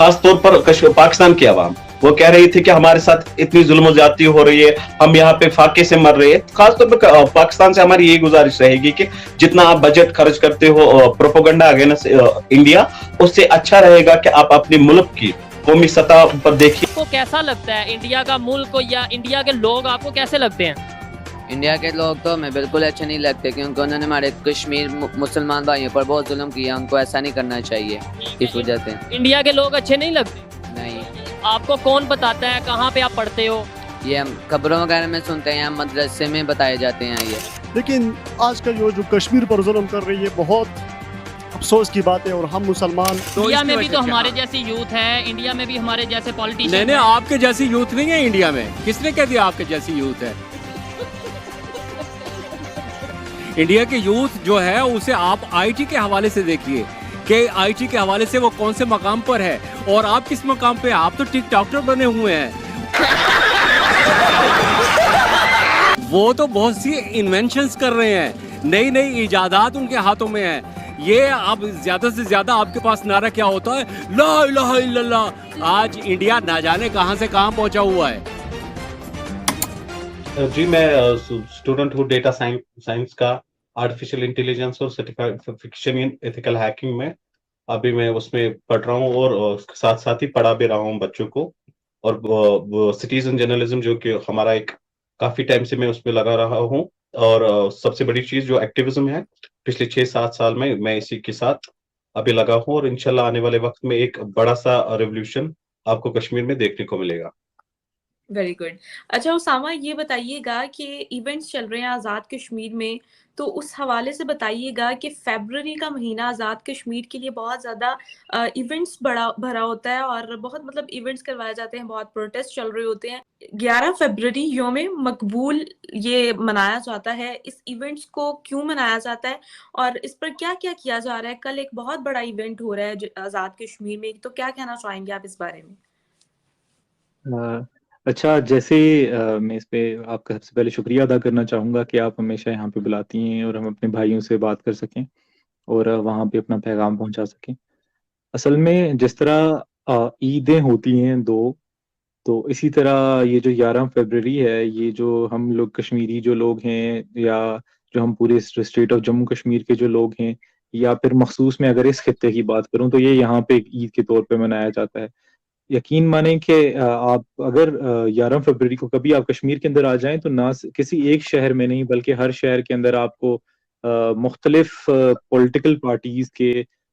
खास तौर पर पाकिस्तान की आवाम वो कह रही थी कि हमारे साथ इतनी जुल्म ज्यादती हो रही है, हम यहाँ पे फाके से मर रहे हैं। खास तौर पर पाकिस्तान से हमारी यही गुजारिश रहेगी कि जितना आप बजट खर्च करते हो प्रोपोगंडा अगेंस्ट इंडिया, उससे अच्छा रहेगा कि आप अपने मुल्क की कौमी सतह पर देखिए। आपको कैसा लगता है इंडिया का मुल्क या इंडिया के लोग आपको कैसे लगते हैं? इंडिया के लोग तो हमें बिल्कुल अच्छे नहीं लगते, क्योंकि उन्होंने हमारे कश्मीर मुसलमान भाइयों पर बहुत जुल्म किया। उनको ऐसा नहीं करना चाहिए, इस वजह से। इंडिया के लोग अच्छे नहीं लगते? नहीं। आपको कौन बताता है? कहाँ पे आप पढ़ते हो? ये हम खबरों वगैरह में सुनते हैं, हम मदरसे में बताए जाते हैं ये। लेकिन आजकल जो कश्मीर पर जुल्म कर रही है, बहुत अफसोस की बात है। और हम मुसलमान इंडिया में भी तो हमारे जैसी यूथ है, इंडिया में भी हमारे जैसे पॉलिटिशियन। नहीं, आपके जैसी यूथ नहीं है इंडिया में। किसने कह दिया आपके जैसी यूथ है? इंडिया के यूथ जो है उसे आप आईटी के हवाले से देखिए कि आईटी के हवाले से वो कौन से मकाम पर है और आप किस मकाम पे। आप तो टिकटॉकर बने हुए हैं। वो तो बहुत सी इन्वेंशंस कर रहे हैं, नई नई इजादात उनके हाथों में है। ये अब ज्यादा से ज्यादा आपके पास नारा क्या होता है? ला इलाहा इल्लल्लाह। आज इंडिया ना जाने कहां से कहां पहुंचा हुआ है। जी, मैं स्टूडेंट हूँ डेटा साइंस का, आर्टिफिशियल इंटेलिजेंस और सर्टिफिकेशन इन एथिकल हैकिंग में। अभी मैं उसमें पढ़ रहा हूँ और साथ साथ ही पढ़ा भी रहा हूँ बच्चों को। और सिटीजन जर्नलिज्म जो कि हमारा एक काफी टाइम से मैं उसमें लगा रहा हूँ। और सबसे बड़ी चीज जो एक्टिविज्म है, पिछले 6-7 साल में मैं इसी के साथ अभी लगा हूँ। और इंशाल्लाह आने वाले वक्त में एक बड़ा सा रेवोल्यूशन आपको कश्मीर में देखने को मिलेगा। Very good. अच्छा उसामा, ये बताइएगा कि इवेंट्स चल रहे हैं आज़ाद कश्मीर में, तो उस हवाले से बताइएगा कि फरवरी का महीना आज़ाद कश्मीर के लिए बहुत ज़्यादा इवेंट्स भरा होता है और बहुत मतलब इवेंट्स करवाए जाते हैं, बहुत प्रोटेस्ट चल रहे होते हैं। 11 फरवरी यौम मकबूल ये मनाया जाता है। इस इवेंट्स को क्यों मनाया जाता है और इस पर क्या क्या किया जा रहा है? कल एक बहुत बड़ा इवेंट हो रहा है आज़ाद कश्मीर में, तो क्या कहना चाहेंगे आप इस बारे में? अच्छा, जैसे मैं इस पे आपका सबसे पहले शुक्रिया अदा करना चाहूँगा कि आप हमेशा यहाँ पे बुलाती हैं और हम अपने भाइयों से बात कर सकें और वहाँ पे अपना पैगाम पहुँचा सकें। असल में जिस तरह ईदें होती हैं दो, तो इसी तरह ये जो 11 फरवरी है, ये जो हम लोग कश्मीरी जो लोग हैं या जो हम पूरे स्टेट ऑफ जम्मू कश्मीर के जो लोग हैं, या फिर मखसूस में अगर इस खित्ते की बात करूँ तो ये यहाँ पे एक ईद के तौर पे मनाया जाता है। यकीन माने कि आप अगर 11 फरवरी को कभी आप कश्मीर के अंदर आ जाएं तो ना किसी एक शहर में नहीं बल्कि हर शहर के अंदर आपको मुख्तलिफ पॉलिटिकल पार्टीज के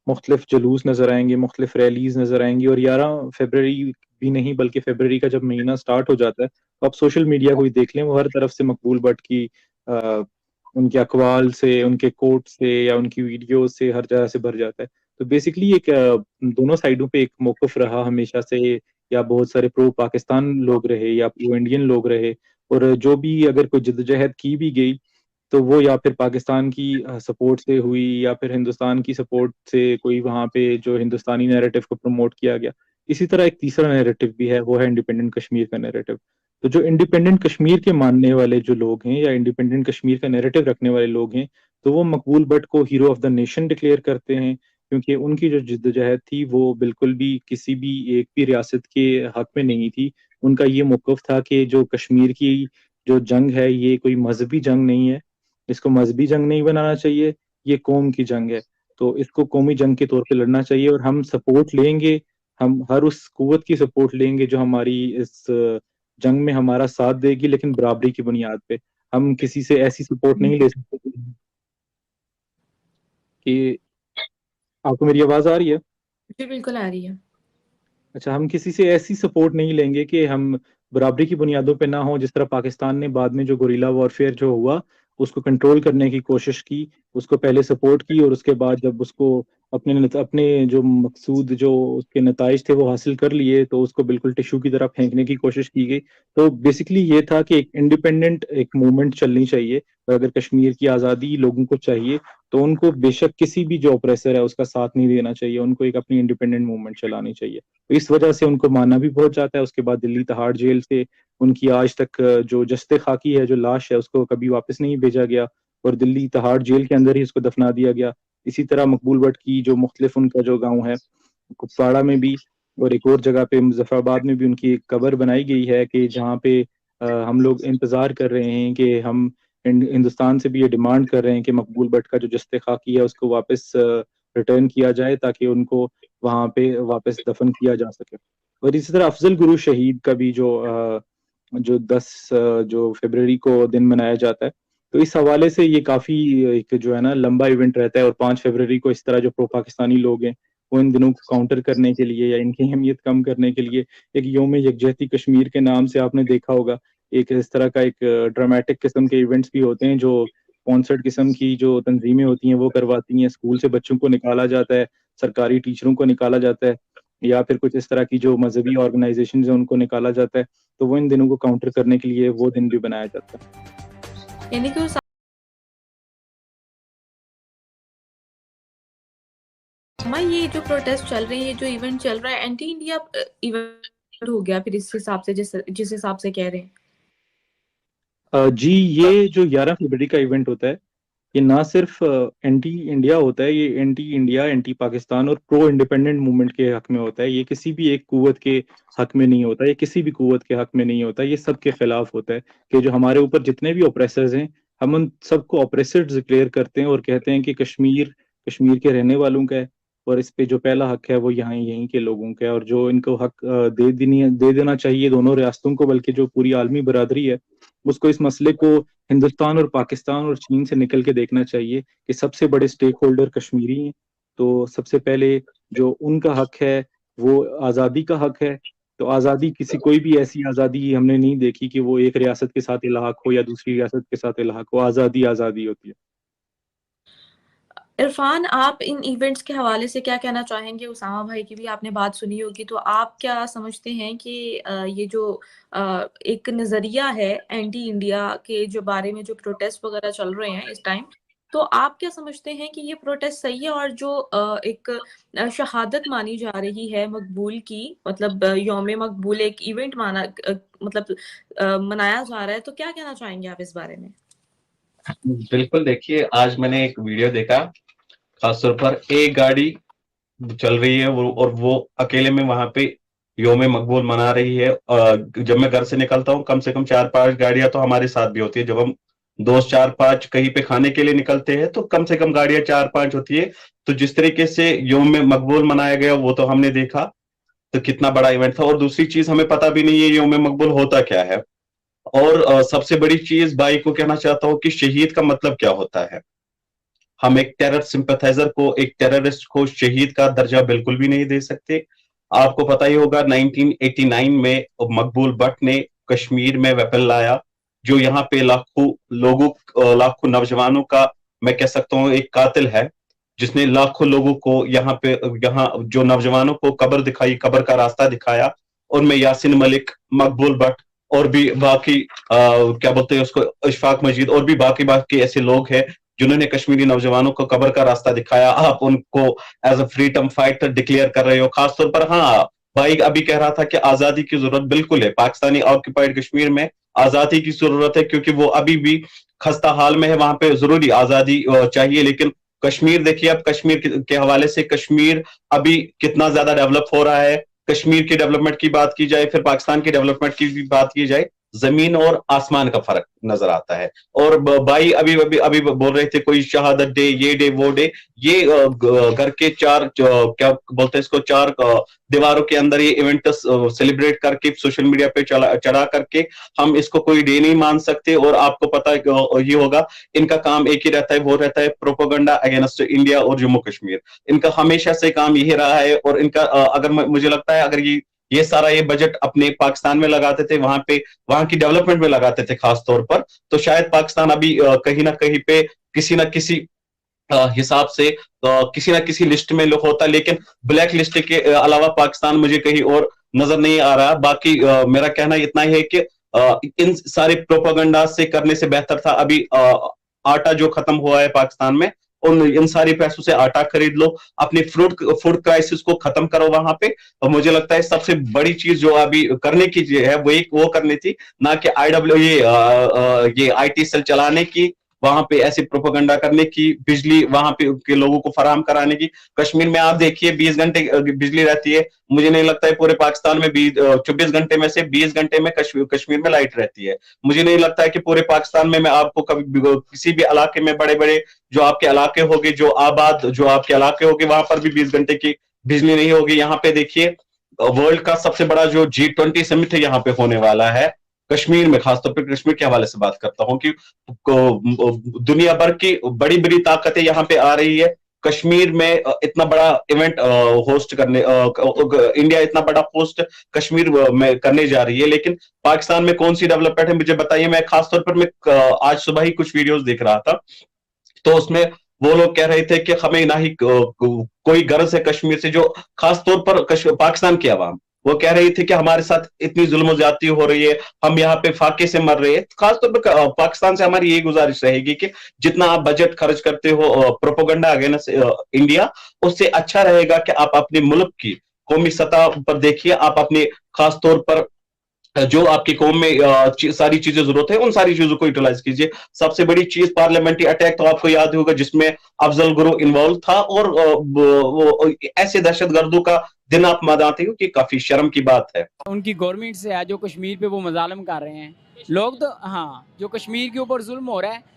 मुख्तलिफ जुलूस नजर आएंगे, मुख्तलिफ रैलीज नजर आएंगी। और 11 फरवरी भी नहीं बल्कि फरवरी का जब महीना स्टार्ट हो जाता है तो आप सोशल मीडिया को ही देख लें, वो हर तरफ से मकबूल भट्ट की उनके अकवाल से, उनके कोट से या उनकी वीडियो से हर जगह से भर जाता है। तो बेसिकली एक दोनों साइडों पे एक मौक़िफ़ रहा हमेशा से, या बहुत सारे प्रो पाकिस्तान लोग रहे या प्रो इंडियन लोग रहे, और जो भी अगर कोई जद्दोजहद की भी गई तो वो या फिर पाकिस्तान की सपोर्ट से हुई या फिर हिंदुस्तान की सपोर्ट से, कोई वहाँ पे जो हिंदुस्तानी नैरेटिव को प्रमोट किया गया। इसी तरह एक तीसरा नैरेटिव भी है, वो है इंडिपेंडेंट कश्मीर का नैरेटिव। तो जो इंडिपेंडेंट कश्मीर के मानने वाले जो लोग हैं या इंडिपेंडेंट कश्मीर का नैरेटिव रखने वाले लोग हैं, तो वो मकबूल भट्ट को hero of the nation declare करते हैं, क्योंकि उनकी जो जिद्दोजहद थी वो बिल्कुल भी किसी भी एक भी रियासत के हक में नहीं थी। उनका ये मौक़िफ़ था कि जो कश्मीर की जो जंग है ये कोई मजहबी जंग नहीं है, इसको मजहबी जंग नहीं बनाना चाहिए, ये कौम की जंग है। तो इसको कौमी जंग के तौर पे लड़ना चाहिए और हम सपोर्ट लेंगे, हम हर उस कुव्वत की सपोर्ट लेंगे जो हमारी इस जंग में हमारा साथ देगी, लेकिन बराबरी की बुनियाद पे। हम किसी से ऐसी सपोर्ट नहीं ले सकते कि आपको मेरी आवाज़ आ रही है? जी बिल्कुल आ रही है। अच्छा, हम किसी से ऐसी सपोर्ट नहीं लेंगे कि हम बराबरी की बुनियादों पे ना हो। जिस तरह पाकिस्तान ने बाद में जो गुरिल्ला वॉरफेयर जो हुआ, उसको कंट्रोल करने की कोशिश की, उसको पहले सपोर्ट की और उसके बाद जब उसको अपने जो मकसूद जो उसके नताइज थे वो हासिल कर लिए, तो उसको बिल्कुल टिश्यू की तरह फेंकने की कोशिश की गई। तो बेसिकली ये था कि एक इंडिपेंडेंट एक मूवमेंट चलनी चाहिए, और अगर कश्मीर की आज़ादी लोगों को चाहिए तो उनको बेशक किसी भी जो ऑपरेसर है उसका साथ नहीं देना चाहिए, उनको एक अपनी इंडिपेंडेंट मूवमेंट चलानी चाहिए। तो इस वजह से उनको मारना भी बहुत जाता है। उसके बाद दिल्ली तिहाड़ जेल से उनकी आज तक जो जस्ते खाकी है, जो लाश है, उसको कभी वापस नहीं भेजा गया और दिल्ली तिहाड़ जेल के अंदर ही उसको दफना दिया गया। इसी तरह मकबूल भट्ट की जो मुख्तलिफ उनका जो गाँव है कुपवाड़ा में भी और एक और जगह पे मुजफ्फराबाद में भी उनकी एक कब्र बनाई गई है कि जहाँ पे हम लोग इंतजार कर रहे हैं कि हम हिंदुस्तान से भी ये डिमांड कर रहे हैं कि मकबूल भट्ट का जो जस्ते खाकी है उसको वापस रिटर्न किया जाए ताकि उनको वहाँ पे वापस दफन किया जा सके। और इसी तरह अफजल गुरु शहीद का भी जो 10 जो फरवरी को दिन मनाया जाता है, तो इस हवाले से ये काफी एक जो है ना लंबा इवेंट रहता है। और 5 फरवरी को इस तरह जो प्रो पाकिस्तानी लोग हैं वो इन दिनों को काउंटर करने के लिए या इनकी अहमियत कम करने के लिए एक यौम यकजहती कश्मीर के नाम से आपने देखा होगा एक इस तरह का एक ड्रामेटिक किस्म के इवेंट्स भी होते हैं जो कॉन्सर्ट किस्म की जो तंजीमें होती हैं वो करवाती हैं। स्कूल से बच्चों को निकाला जाता है, सरकारी टीचरों को निकाला जाता है, या फिर कुछ इस तरह की जो मजहबी ऑर्गेनाइजेशन है उनको निकाला जाता है। तो वो इन दिनों को काउंटर करने के लिए वो दिन भी बनाया जाता है। यानी कि ये जो प्रोटेस्ट चल रहे हैं, ये जो इवेंट चल रहा है, एंटी इंडिया इवेंट हो गया फिर इस हिसाब से, जिस हिसाब से कह रहे हैं। जी, ये जो 11 फरवरी का इवेंट होता है ये ना सिर्फ एंटी इंडिया होता है, ये एंटी इंडिया, एंटी पाकिस्तान और प्रो इंडिपेंडेंट मूवमेंट के हक में होता है। ये किसी भी एक कुव्वत के हक में नहीं होता, ये किसी भी कुव्वत के हक में नहीं होता, ये सबके खिलाफ होता है कि जो हमारे ऊपर जितने भी ऑपरेसर्स हैं हम उन सबको ऑपरेसर्स डिक्लेयर करते हैं और कहते हैं कि कश्मीर के रहने वालों का है और इस पे जो पहला हक है वो यहीं के लोगों का है। और जो इनको हक दे देना चाहिए दोनों रियासतों को, बल्कि जो पूरी आलमी बरादरी है उसको इस मसले को हिंदुस्तान और पाकिस्तान और चीन से निकल के देखना चाहिए कि सबसे बड़े स्टेक होल्डर कश्मीरी हैं। तो सबसे पहले जो उनका हक है वो आज़ादी का हक है। तो आज़ादी कोई भी ऐसी आज़ादी हमने नहीं देखी कि वो एक रियासत के साथ इलाहाक हो या दूसरी रियासत के साथ इलाहाक हो। आज़ादी होती है। इरफान, आप इन इवेंट्स के हवाले से क्या कहना चाहेंगे? उसामा भाई की भी आपने बात सुनी होगी, तो आप क्या समझते हैं कि ये जो एक नज़रिया है एंटी इंडिया के जो बारे में जो प्रोटेस्ट वगैरह चल रहे हैं इस टाइम, तो आप क्या समझते हैं कि ये प्रोटेस्ट सही है? और जो एक शहादत मानी जा रही है मकबूल की, मतलब यौम मकबूल एक इवेंट मतलब मनाया जा रहा है, तो क्या कहना चाहेंगे आप इस बारे में? बिल्कुल, देखिए आज मैंने एक वीडियो देखा, खासतौर पर एक गाड़ी चल रही है और वो अकेले में वहां पे यौम मकबूल मना रही है। जब मैं घर से निकलता हूँ कम से कम 4-5 गाड़ियां तो हमारे साथ भी होती है। जब हम दोस्त 4-5 कहीं पे खाने के लिए निकलते हैं तो कम से कम गाड़ियां 4-5 होती है। तो जिस तरीके से यौम मकबूल मनाया गया वो तो हमने देखा, तो कितना बड़ा इवेंट था। और दूसरी चीज हमें पता भी नहीं है यौम मकबूल होता क्या है। और सबसे बड़ी चीज भाई को कहना चाहता हूँ कि शहीद का मतलब क्या होता है। हम एक टेरर सिंपैथाइजर को, एक टेररिस्ट को शहीद का दर्जा बिल्कुल भी नहीं दे सकते। आपको पता ही होगा 1989 में मकबूल भट्ट ने कश्मीर में वेपन लाया, जो यहाँ पे लाखों नौजवानों का, मैं कह सकता हूँ, एक कातिल है, जिसने लाखों लोगों को यहाँ जो नौजवानों को कब्र दिखाई, कब्र का रास्ता दिखाया। उनमें यासिन मलिक, मकबूल भट्ट और भी बाकी क्या बोलते हैं उसको, इशफाक मजीद और भी बाकी ऐसे लोग हैं जिन्होंने कश्मीरी नौजवानों को कब्र का रास्ता दिखाया। आप उनको as a freedom fighter declare कर रहे हो। खासतौर पर हाँ, भाई अभी कह रहा था कि आजादी की जरूरत बिल्कुल है, पाकिस्तानी ऑक्युपाइड कश्मीर में आजादी की जरूरत है, क्योंकि वो अभी भी खस्ता हाल में है। वहां पे जरूरी आजादी चाहिए। लेकिन कश्मीर देखिए, अब कश्मीर के हवाले से कश्मीर अभी कितना ज्यादा डेवलप हो रहा है। कश्मीर की डेवलपमेंट की बात की जाए, फिर पाकिस्तान की डेवलपमेंट की भी बात की जाए, जमीन और आसमान का फर्क नजर आता है। और भाई अभी बोल रहे थे कोई शहादत डे, ये डे वो डे, ये घर के क्या बोलते हैं इसको, 4 दीवारों के अंदर ये इवेंट सेलिब्रेट करके सोशल मीडिया पे चढ़ा करके हम इसको कोई डे नहीं मान सकते। और आपको पता ये होगा, इनका काम एक ही रहता है, वो रहता है प्रोपेगेंडा अगेंस्ट इंडिया और जम्मू कश्मीर। इनका हमेशा से काम यही रहा है। और इनका अगर मुझे लगता है अगर ये सारा ये बजट अपने पाकिस्तान में लगाते थे, वहां की डेवलपमेंट में लगाते थे खास तौर पर, तो शायद पाकिस्तान अभी कहीं ना कहीं पे किसी ना किसी हिसाब से किसी ना किसी लिस्ट में होता। लेकिन ब्लैक लिस्ट के अलावा पाकिस्तान मुझे कहीं और नजर नहीं आ रहा। बाकी मेरा कहना इतना ही है कि इन सारे प्रोपेगेंडा से करने से बेहतर था अभी आटा जो खत्म हुआ है पाकिस्तान में, इन सारे पैसों से आटा खरीद लो, अपनी फूड क्राइसिस को खत्म करो वहां पे। और मुझे लगता है सबसे बड़ी चीज जो अभी करने की है वो करनी थी, ना कि ये IT सेल चलाने की वहां पे ऐसे प्रोपेगेंडा करने की, बिजली वहां पे के लोगों को फराहम कराने की। कश्मीर में आप देखिए 20 घंटे बिजली रहती है, मुझे नहीं लगता है पूरे पाकिस्तान में 24 घंटे में से 20 घंटे में कश्मीर में लाइट रहती है। मुझे नहीं लगता है कि पूरे पाकिस्तान में मैं आपको कभी किसी भी इलाके में बड़े बड़े जो आपके इलाके होंगे, जो आपके इलाके होंगे, वहां पर भी 20 घंटे की बिजली नहीं होगी। यहाँ पे देखिए वर्ल्ड का सबसे बड़ा जो G20 समिट है यहाँ पे होने वाला है कश्मीर में, खासतौर पर कश्मीर के हवाले से बात करता हूँ कि दुनिया भर की बड़ी बड़ी ताकतें यहाँ पे आ रही है कश्मीर में इतना बड़ा इवेंट होस्ट करने, इंडिया इतना बड़ा होस्ट कश्मीर में करने जा रही है। लेकिन पाकिस्तान में कौन सी डेवलपमेंट है मुझे बताइए। मैं खासतौर पर मैं आज सुबह ही कुछ वीडियोस देख रहा था, तो उसमें वो लोग कह रहे थे कि हमें ना ही कोई गर्ज है कश्मीर से, जो खासतौर पर पाकिस्तान की आवाम वो कह रही थी कि हमारे साथ इतनी जुल्म ज्यादती हो रही है, हम यहाँ पे फाके से मर रहे हैं। खासतौर पर पाकिस्तान से हमारी यही गुजारिश रहेगी कि जितना आप बजट खर्च करते हो प्रोपेगेंडा अगेंस्ट इंडिया, उससे अच्छा रहेगा कि आप अपने मुल्क की कौमी सतह पर देखिए, आप अपने खासतौर पर जो आपकी कौम में सारी चीजें जरूरत है उन सारी चीजों को यूटिलाइज कीजिए। सबसे बड़ी चीज पार्लियामेंट्री अटैक, तो आपको याद होगा जिसमें अफजल गुरु इन्वॉल्व था, और ऐसे दहशतगर्दों का दिन आप मनाते हो कि काफी शर्म की बात है। उनकी गवर्नमेंट से है जो कश्मीर पे वो मजालम कर रहे हैं लोग। तो हाँ, जो कश्मीर के ऊपर जुल्म हो रहा है